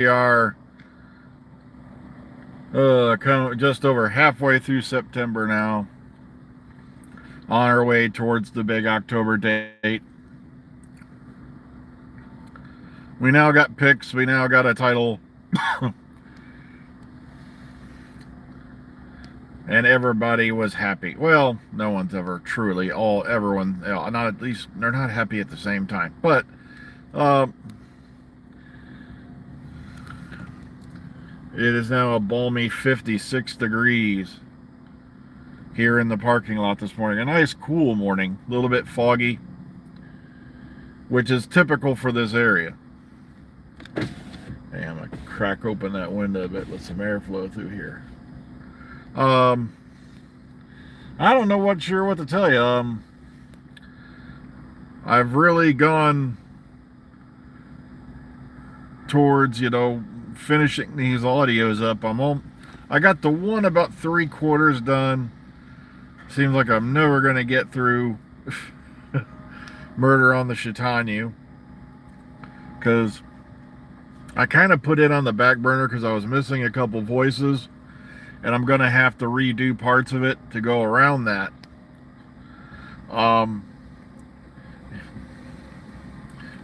are just over halfway through September now, on our way towards the big October date. We now got picks. We now got a title, and everybody was happy. Well, no one's ever truly everyone. Not at least they're not happy at the same time. But uh, it is now a balmy 56 degrees here in the parking lot this morning. A nice cool morning, a little bit foggy, which is typical for this area. Hey, I'm gonna crack open that window a bit, let some airflow through here. I don't know what to tell you. I've really gone towards finishing these audios up. I got the one about 3/4 done. Seems like I'm never gonna get through Murder on the Chautauqua, because I kind of put it on the back burner because I was missing a couple voices, and I'm gonna have to redo parts of it to go around that. I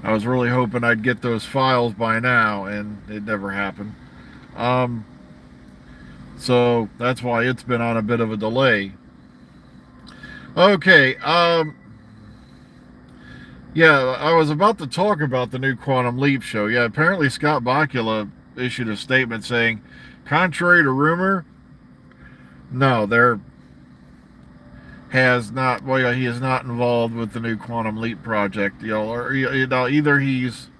was really hoping I'd get those files by now, and it never happened. So that's why it's been on a bit of a delay. Okay, yeah, I was about to talk about the new Quantum Leap show. Yeah, apparently Scott Bakula issued a statement saying, contrary to rumor, no, there has not. Well, yeah, he is not involved with the new Quantum Leap project. Or either he's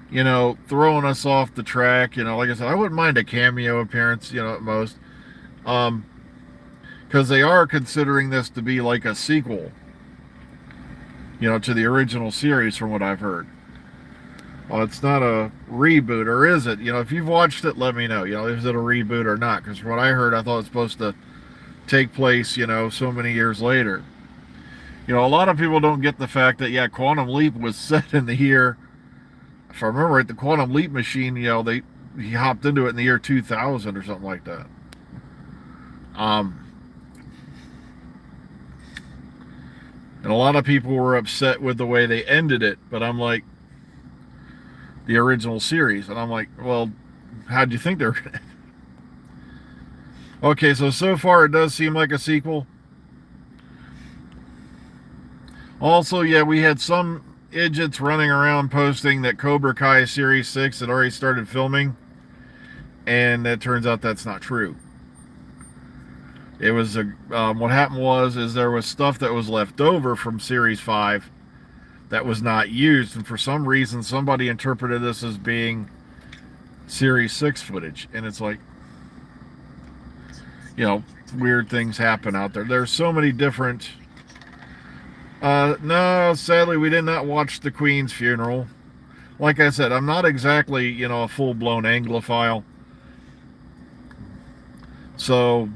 throwing us off the track. Like I said, I wouldn't mind a cameo appearance. At most, because they are considering this to be like a sequel. To the original series, from what I've heard. Well, it's not a reboot, or is it? If you've watched it, let me know. Is it a reboot or not? Because from what I heard, I thought it was supposed to take place, so many years later. A lot of people don't get the fact that, yeah, Quantum Leap was set in the year, if I remember right, the Quantum Leap machine, he hopped into it in the year 2000 or something like that. And a lot of people were upset with the way they ended it, but I'm like, the original series, and I'm like, well, how'd you think they were going to? Okay, so far it does seem like a sequel. Also, yeah, we had some idiots running around posting that Cobra Kai Series 6 had already started filming, and it turns out that's not true. It was what happened is there was stuff that was left over from Series 5 that was not used, and for some reason somebody interpreted this as being Series 6 footage, and it's like, weird things happen out there. There's so many different... no, sadly we did not watch the Queen's funeral. Like I said, I'm not exactly, a full-blown Anglophile. So...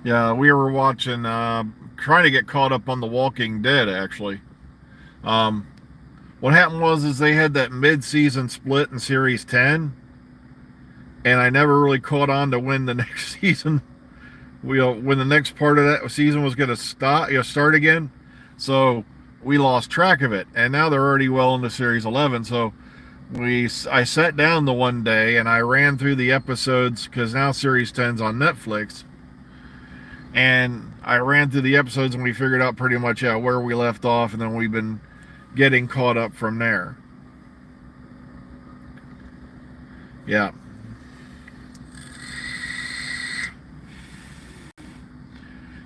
yeah, we were watching, trying to get caught up on The Walking Dead, actually. What happened is they had that mid-season split in Series 10, and I never really caught on to when the next season, when the next part of that season was going to start again. So we lost track of it, and now they're already well into Series 11. So I sat down the one day and I ran through the episodes, because now Series 10's on Netflix. And I ran through the episodes and we figured out pretty much where we left off, and then we've been getting caught up from there. Yeah.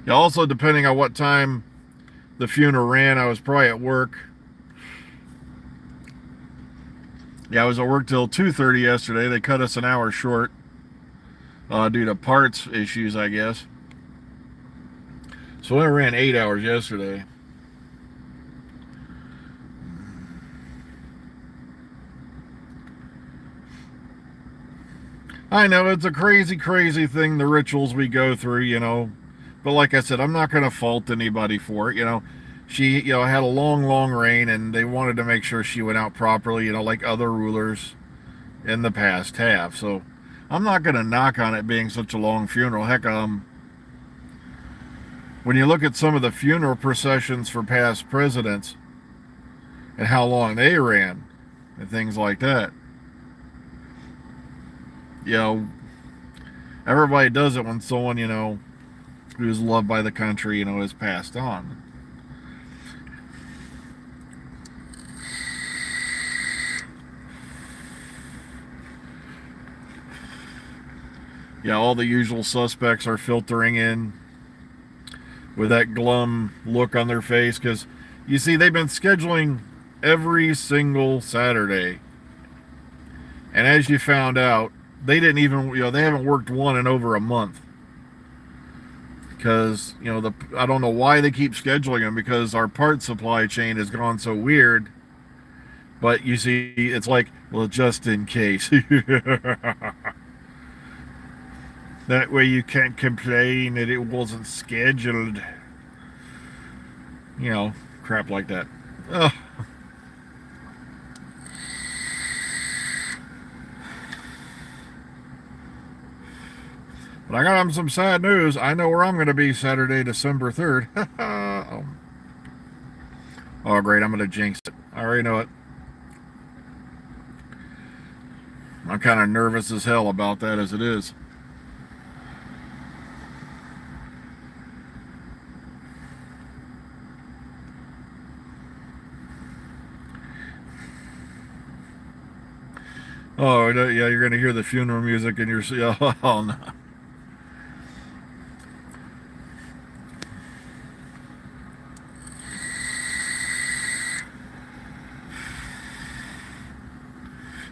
Yeah, also, depending on what time the funeral ran, I was probably at work. Yeah, I was at work till 2:30 yesterday. They cut us an hour short due to parts issues, I guess. So I ran 8 hours yesterday. I know it's a crazy, crazy thing, the rituals we go through, But like I said, I'm not going to fault anybody for it, She, had a long, long reign, and they wanted to make sure she went out properly, like other rulers in the past have. So I'm not going to knock on it being such a long funeral. Heck, when you look at some of the funeral processions for past presidents and how long they ran and things like that, everybody does it when someone, who's loved by the country, has passed on. Yeah, all the usual suspects are filtering in with that glum look on their face because, you see, they've been scheduling every single Saturday. And as you found out, they didn't even, they haven't worked one in over a month. Because, I don't know why they keep scheduling them, because our part supply chain has gone so weird. But you see, it's like, well, just in case. That way you can't complain that it wasn't scheduled. Crap like that. Ugh. But I got some sad news. I know where I'm going to be Saturday, December 3rd. Oh, great. I'm going to jinx it. I already know it. I'm kind of nervous as hell about that as it is. Oh, yeah, you're going to hear the funeral music and oh, no.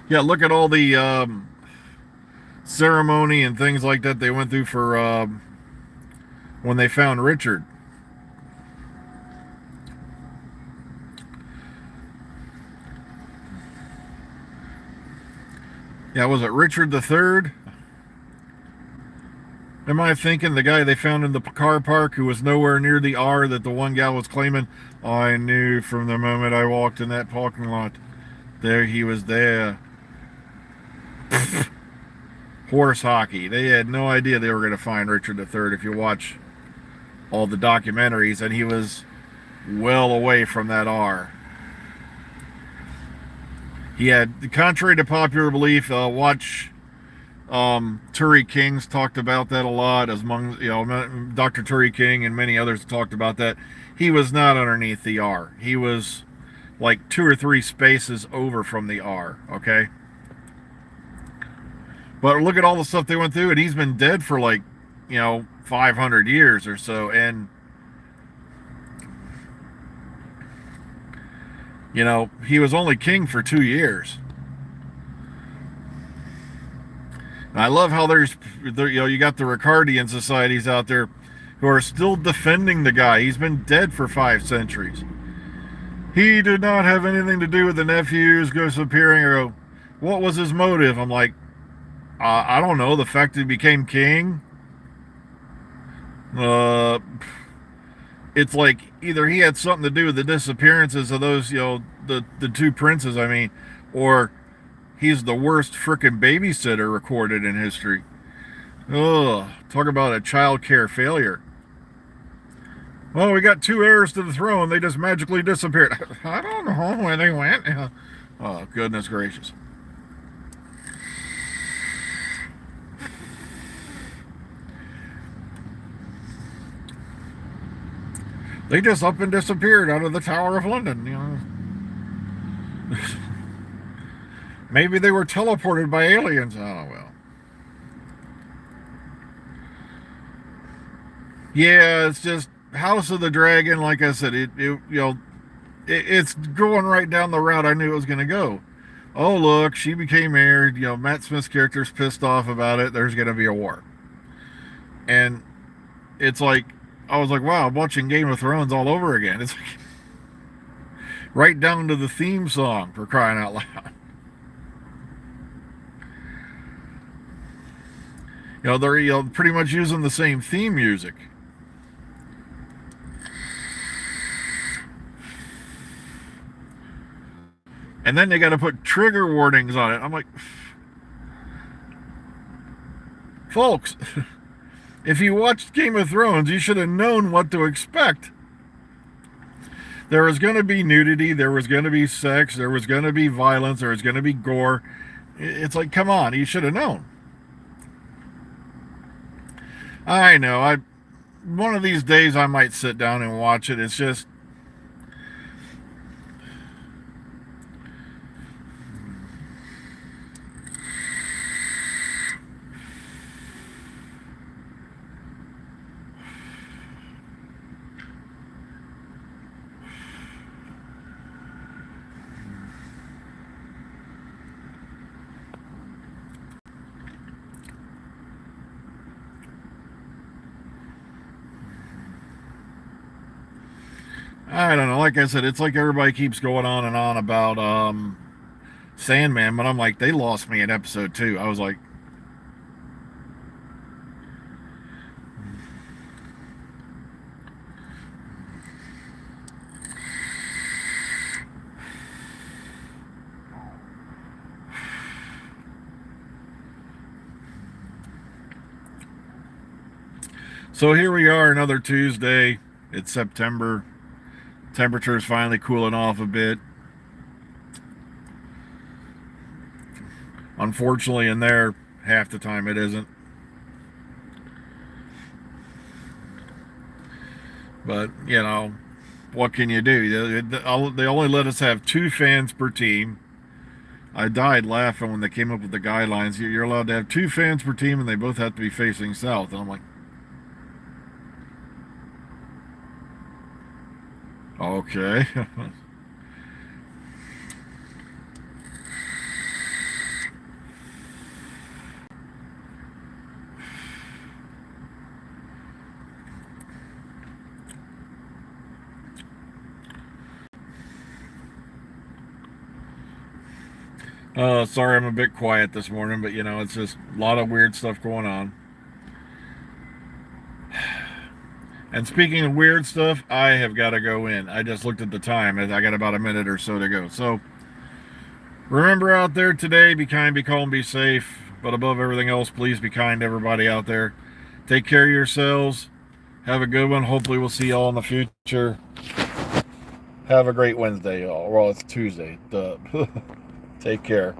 Yeah, look at all the ceremony and things like that they went through for when they found Richard. Yeah, was it Richard the Third? Am I thinking the guy they found in the car park who was nowhere near the R that the one gal was claiming? I knew from the moment I walked in that parking lot. There he was there. Horse hockey. They had no idea they were going to find Richard III if you watch all the documentaries, and he was well away from that R. He had, contrary to popular belief, watch Turi King's talked about that a lot, as among, Dr. Turi King and many others talked about that. He was not underneath the R. He was like 2 or 3 spaces over from the R, okay? But look at all the stuff they went through, and he's been dead for 500 years or so, and he was only king for 2 years. And I love how you got the Ricardian societies out there who are still defending the guy. He's been dead for 5 centuries. He did not have anything to do with the nephews disappearing, or what was his motive? I'm like, I don't know. The fact that he became king. It's like either he had something to do with the disappearances of those, the 2 princes, or he's the worst frickin' babysitter recorded in history. Ugh, talk about a child care failure. Well, we got 2 heirs to the throne. They just magically disappeared. I don't know where they went. Oh, goodness gracious. They just up and disappeared out of the Tower of London, Maybe they were teleported by aliens. Oh, well. Yeah, it's just House of the Dragon. Like I said, it's going right down the route I knew it was going to go. Oh, look, she became heir. Matt Smith's character's pissed off about it. There's going to be a war. And it's like, I was like, wow, I'm watching Game of Thrones all over again. It's like, right down to the theme song, for crying out loud. They're pretty much using the same theme music. And then they got to put trigger warnings on it. I'm like, folks, if you watched Game of Thrones, you should have known what to expect. There was going to be nudity, there was going to be sex, there was going to be violence, there was going to be gore. It's like, come on, you should have known. I know. One of these days I might sit down and watch it. It's just, I don't know. Like I said, it's like everybody keeps going on and on about Sandman, but I'm like, they lost me in episode 2. I was like, so here we are, another Tuesday. It's September. Temperature is finally cooling off a bit. Unfortunately, in there, half the time it isn't. But, what can you do? They only let us have 2 fans per team. I died laughing when they came up with the guidelines. You're allowed to have 2 fans per team, and they both have to be facing south. And I'm like, okay. Sorry I'm a bit quiet this morning, but it's just a lot of weird stuff going on. And speaking of weird stuff, I have got to go in. I just looked at the time. I got about a minute or so to go. So remember out there today, be kind, be calm, be safe. But above everything else, please be kind to everybody out there. Take care of yourselves. Have a good one. Hopefully we'll see y'all in the future. Have a great Wednesday, y'all. Well, it's Tuesday. Duh. Take care.